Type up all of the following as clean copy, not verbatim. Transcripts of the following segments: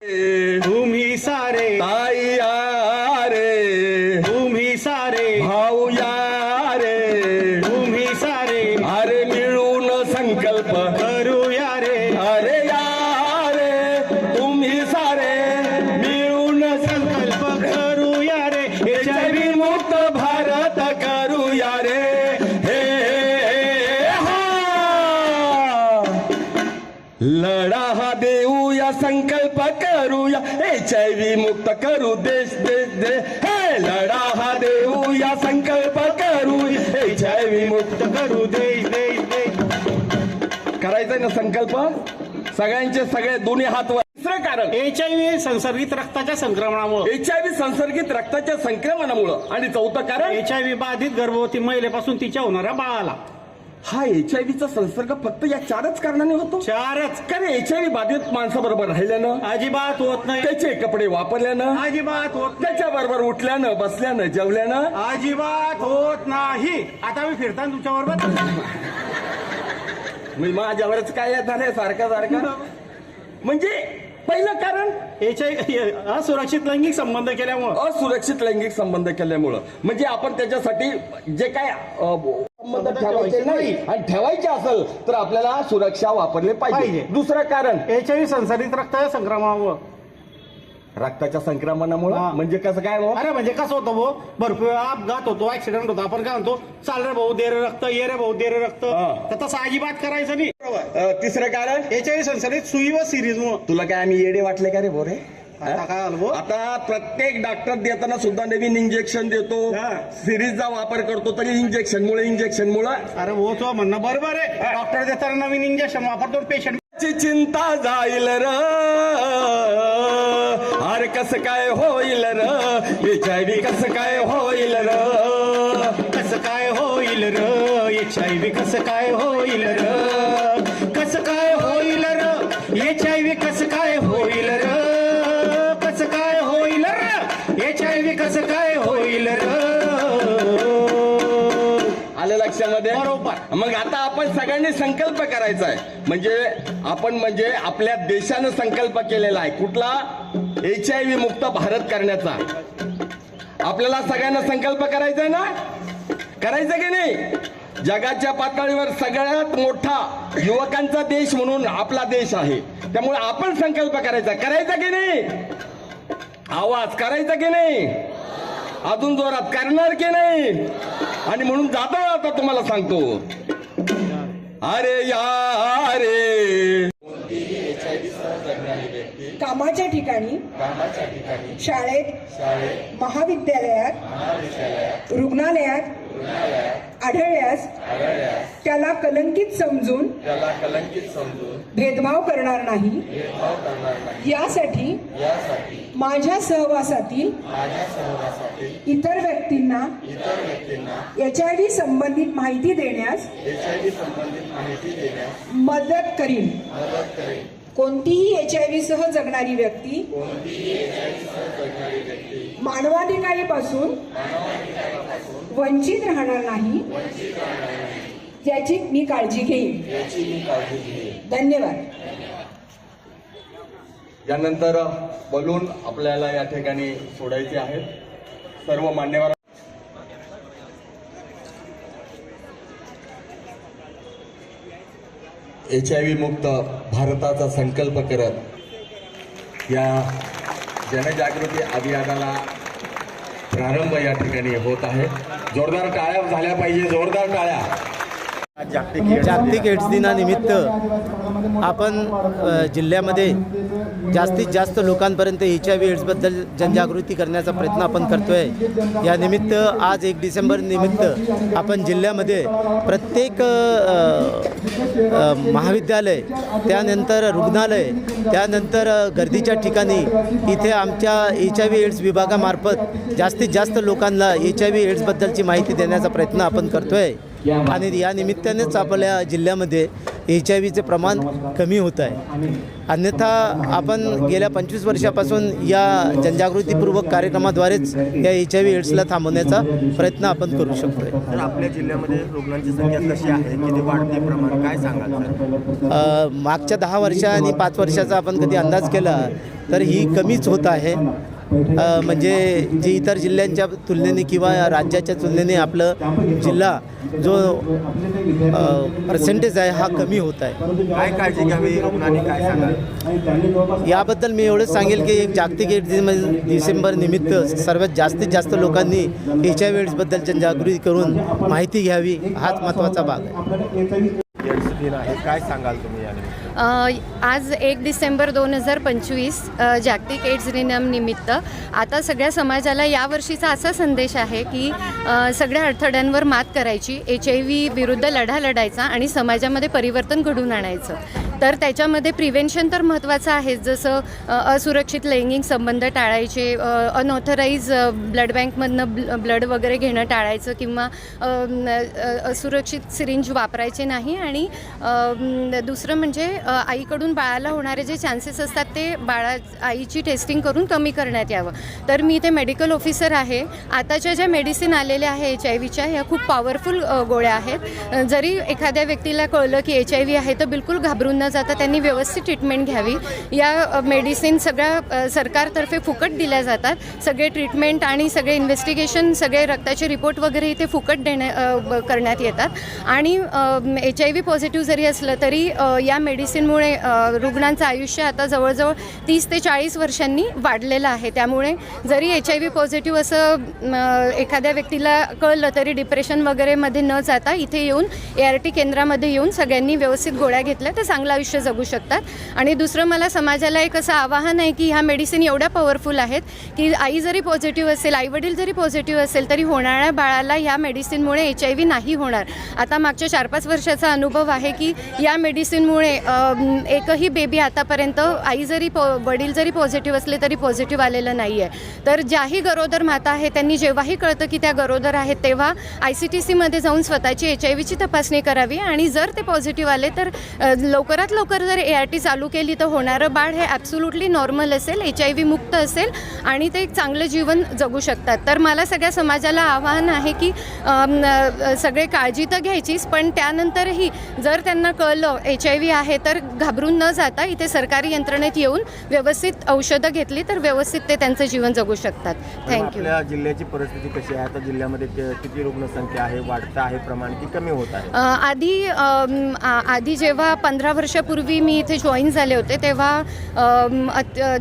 तुम्ही सारे ताई या रे, तुम्ही सारे भाऊ या रे, तुम्ही सारे अरे मिळून संकल्प करूया रे, अरे या रे तुम्ही सारे मिळून संकल्प करूया रे, HIV मुक्त भारत करूया रे. लढा हा देऊया संकल्प करूया HIV मुक्त करू देश देश देश. हे लढा हा देऊया संकल्प करू HIV मुक्त करू देश देश देश. करायचंय ना संकल्प सगळ्यांचे सगळे दोन्ही हात वर. दुसरं कारण HIV संसर्गित रक्ताच्या संक्रमणामुळे, HIV संसर्गित रक्ताच्या संक्रमणामुळं. आणि चौथं कारण HIV बाधित गर्भवती महिलेपासून तिच्या होणाऱ्या बाळाला. हा HIVचा संसर्ग फक्त या 4च कारणाने होतो. 4च कारण HIV बाधित माणसाबरोबर राहिल्यानं, अजिबात होत नाही, त्याचे कपडे वापरल्यानं, अजिबात होत नाही, त्याच्याबरोबर उठल्यानं बसल्यानं जेवल्यानं अजिबात होत नाही. आता मी फिरताना तुमच्या बरोबर मी माझ्यावरच काय झालंय सारखं सारखं. म्हणजे पहिलं कारण HIV असुरक्षित लैंगिक संबंध केल्यामुळं, असुरक्षित लैंगिक संबंध केल्यामुळं. म्हणजे आपण त्याच्यासाठी जे काय संबंध ठेवायचे नाही आणि ठेवायचे असेल तर आपल्याला सुरक्षा वापरली पाहिजे. दुसरं कारण HIV संसर्गित रक्ताच्या संक्रमणामुळं, रक्ताच्या संक्रमणामुळे. हा. म्हणजे कसं काय भाऊ? अरे म्हणजे कसं होतं भाऊ, भरपूर अपघात होतो, ऍक्सिडेंट होतो, आपण काय म्हणतो चाल रे भाऊ दे रे रक्त, ये रे भाऊ दे रे रक्त, हा. तर तसं अजिबात करायचं नाही. बरोबर. तिसरं कारण HIV संसर्गित सुई व सिरीज मुळे. तुला काय आम्ही येडे वाटले का रे बोरे? आता काय आलं भाऊ? आता प्रत्येक डॉक्टर देताना सुद्धा नवीन इंजेक्शन देतो, हा. सिरीजचा वापर करतो, तरी इंजेक्शन मुळे अरे भाऊ तुझं म्हणणं बरोबर आहे. डॉक्टर देताना नवीन इंजेक्शन वापरतो, पेशंट चिंता जाईल र. अरे कसं काय होईल र HIV, कसं काय होईल र, कसं काय होईल र, HIV कसं काय होईल र, कसं काय होईल र, HIV कसं काय होईल र, कसं काय होईल र, HIV कसं काय होईल र. आलं लक्षामध्ये? बरोबर. मग आता आपण सगळ्यांनी संकल्प करायचा आहे. म्हणजे आपल्या देशानं संकल्प केलेला आहे कुठला? HIV मुक्त भारत करण्याचा. आपल्याला सगळ्यांना संकल्प करायचा आहे ना? करायचं की नाही? जगाच्या पातळीवर सगळ्यात मोठा युवकांचा देश म्हणून आपला देश आहे. त्यामुळे आपण संकल्प करायचा की नाही? आवाज करायचा की नाही? अजून जोरात करणार की नाही? आणि म्हणून जाता आता तुम्हाला सांगतो, अरे या रे. कामाच्या ठिकाणी, शाळेत, महाविद्यालयात, रुग्णालयात आढळल्यास त्याला कलंकित समजून भेदभाव करणार नाही. यासाठी माझ्या सहवासातील इतर व्यक्तींना HIV संबंधित माहिती देण्यास मदत करीन. कोणतीही HIV सह जगणारी व्यक्ती मानवाधिकारापासून वंचित राहणार नाही याची मी काळजी घेईन. धन्यवाद. यानंतर बलून आपल्याला या ठिकाणी सोडायचे आहेत. सर्व मान्यवर HIV मुक्त भारताचा संकल्प करत या जनजागृती अभियानाला प्रारंभ या ठिकाणी होत आहे. जोरदार टाळ्या झाल्या पाहिजे, जोरदार टाळ्या. जागतिक एड्स दिनानिमित्त आपण जिल्ह्यामध्ये जास्तीत जास्त लोकांपर्यंत HIV एड्सबद्दल जनजागृती करण्याचा प्रयत्न आपण करतोय. या निमित्त आज 1 डिसेंबर निमित्त आपण जिल्ह्यामध्ये प्रत्येक महाविद्यालय, त्यानंतर रुग्णालय, त्यानंतर गर्दीच्या ठिकाणी इथे आमच्या HIV एड्स विभागामार्फत जास्तीत जास्त लोकांना HIV एड्सबद्दलची माहिती देण्याचा प्रयत्न आपण करतोय. आणि या निमित्तानेच आपल्या जिल्ह्यामध्ये HIV प्रमाण कमी होत आहे. अन्यथा आपण गेल्या 25 वर्षापासून या जनजागृतीपूर्वक कार्यक्रमाद्वारेच या HIV एड्सला थांबवण्याचा प्रयत्न आपण करू शकतो आहे. तर आपल्या जिल्ह्यामध्ये रुग्णांची संख्या कशी आहे, किती वाढते प्रमाण, काय सांगाल सर? मागच्या 10 वर्षा आणि 5 वर्षाचा आपण कधी अंदाज केला तर ही कमीच होत आहे. म्हणजे जे इतर जिल्ह्यांच्या तुलनेने किंवा राज्याच्या तुलनेने आपलं जिल्हा जो पर्सेंटेज आहे हा कमी होत आहे. काय काळजी घ्यावी रुग्णांनी, काय सांगाल? याबद्दल मी एवढंच सांगेल की एक जागतिक एड्स डिसेंबर निमित्त सर्वात जास्तीत जास्त लोकांनी HIV एड्सबद्दल जनजागृती करून माहिती घ्यावी, हाच महत्त्वाचा भाग आहे. एड्स दिन आहे, काय सांगाल तुम्ही यानिमित्त? आज 1 डिसेंबर 2025 जागतिक एड्स दिनानिमित्त आता सगळ्या समाजाला यावर्षीचा असा संदेश आहे की सगळ्या अडथळ्यांवर मात करायची, HIV विरुद्ध लढा लढायचा आणि समाजामध्ये परिवर्तन घडवून आणायचं. तर त्याच्यामध्ये प्रिव्हेन्शन तर महत्त्वाचं आहे, जसं असुरक्षित लैंगिक संबंध टाळायचे, अनऑथराईज ब्लड बँकमधनं ब्लड वगैरे घेणं टाळायचं किंवा असुरक्षित सिरिंज वापरायचे नाही. आणि दुसरं म्हणजे आईकडून बाळाला होणारे जे चान्सेस असतात ते आईची टेस्टिंग करून कमी करण्यात यावं. तर मी इथे मेडिकल ऑफिसर आहे. आताच्या ज्या मेडिसिन आलेल्या आहे HIVच्या ह्या खूप पॉवरफुल गोळ्या आहेत. जरी एखाद्या व्यक्तीला कळलं की HIV आहे तर बिलकुल घाबरून न जाता त्यांनी व्यवस्थित ट्रीटमेंट घ्यावी. या मेडिसिन सगळ्या सरकारतर्फे फुकट दिल्या जातात. सगळे ट्रीटमेंट आणि सगळे इन्व्हेस्टिगेशन, सगळे रक्ताचे रिपोर्ट वगैरे इथे फुकट करण्यात येतात. आणि HIV पॉझिटिव्ह जरी असलं तरी या मेडिसिनमुळे रुग्णांचं आयुष्य आता जवळजवळ 30 ते 40 वर्षांनी वाढलेलं आहे. त्यामुळे जरी HIV पॉझिटिव्ह असं एखाद्या व्यक्तीला कळलं तरी डिप्रेशन वगैरेमध्ये न जाता इथे येऊन ART केंद्रामध्ये येऊन सगळ्यांनी व्यवस्थित गोळ्या घेतल्या तर चांगलं आयुष्य जगू शकतात. आणि दुसरं मला समाजाला एक असं आवाहन आहे की ह्या मेडिसिन एवढ्या पॉवरफुल आहेत की आई जरी पॉझिटिव्ह असेल, आईवडील जरी पॉझिटिव्ह असेल तरी होणाऱ्या बाळाला ह्या मेडिसिनमुळे HIV नाही होणार. आता मागच्या 4-5 वर्षाचा अनुभव आहे की या मेडिसिनमुळे एकही बेबी आतापर्यंत आई जरी वडील जरी पॉझिटिव्ह असले तरी पॉझिटिव्ह आलेलं नाही आहे. तर ज्याही गरोदर माता आहे त्यांनी जेव्हाही कळतं की त्या गरोदर आहेत तेव्हा ICTCमध्ये जाऊन स्वतःची HIVची तपासणी करावी. आणि जर ते पॉझिटिव्ह आले तर लवकरात लवकर जर ART चालू केली तर होणारं बाळ हे ॲब्सोल्युटली नॉर्मल असेल, HIV मुक्त असेल आणि ते एक चांगलं जीवन जगू शकतात. तर मला सगळ्या समाजाला आवाहन आहे की सगळे काळजी तर घ्यायचीच, पण त्यानंतरही जर त्यांना कळलं HIV आहे तर घाबरून न जाता इथे सरकारी यंत्रणेत येऊन व्यवस्थित औषधं घेतली तर व्यवस्थित ते त्यांचं जीवन जगू शकतात. थँक्यू. आपल्या जिल्ह्याची परिस्थिती कशी आहे आता? जिल्ह्यामध्ये किती रुग्णसंख्या आहे, वाढतं आहे प्रमाण की कमी होत आहे? आधी जेव्हा 15 वर्षापूर्वी मी इथे जॉईन झाले होते तेव्हा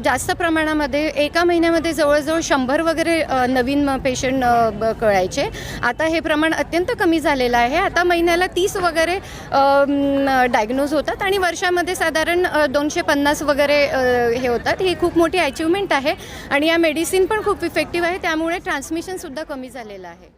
जास्त प्रमाणामध्ये एका महिन्यामध्ये जवळजवळ 100 वगैरे नवीन पेशंट कळायचे. आता हे प्रमाण अत्यंत कमी झालेलं आहे. आता महिन्याला 30 वगैरे डायग्नोज होतात आणि वर्षामध्ये साधारण 250 वगैरे हे होतात. ही खूप मोठी अचिव्हमेंट आहे आणि या मेडिसिन पण खूप इफेक्टिव्ह आहे, त्यामुळे ट्रान्समिशनसुद्धा कमी झालेलं आहे.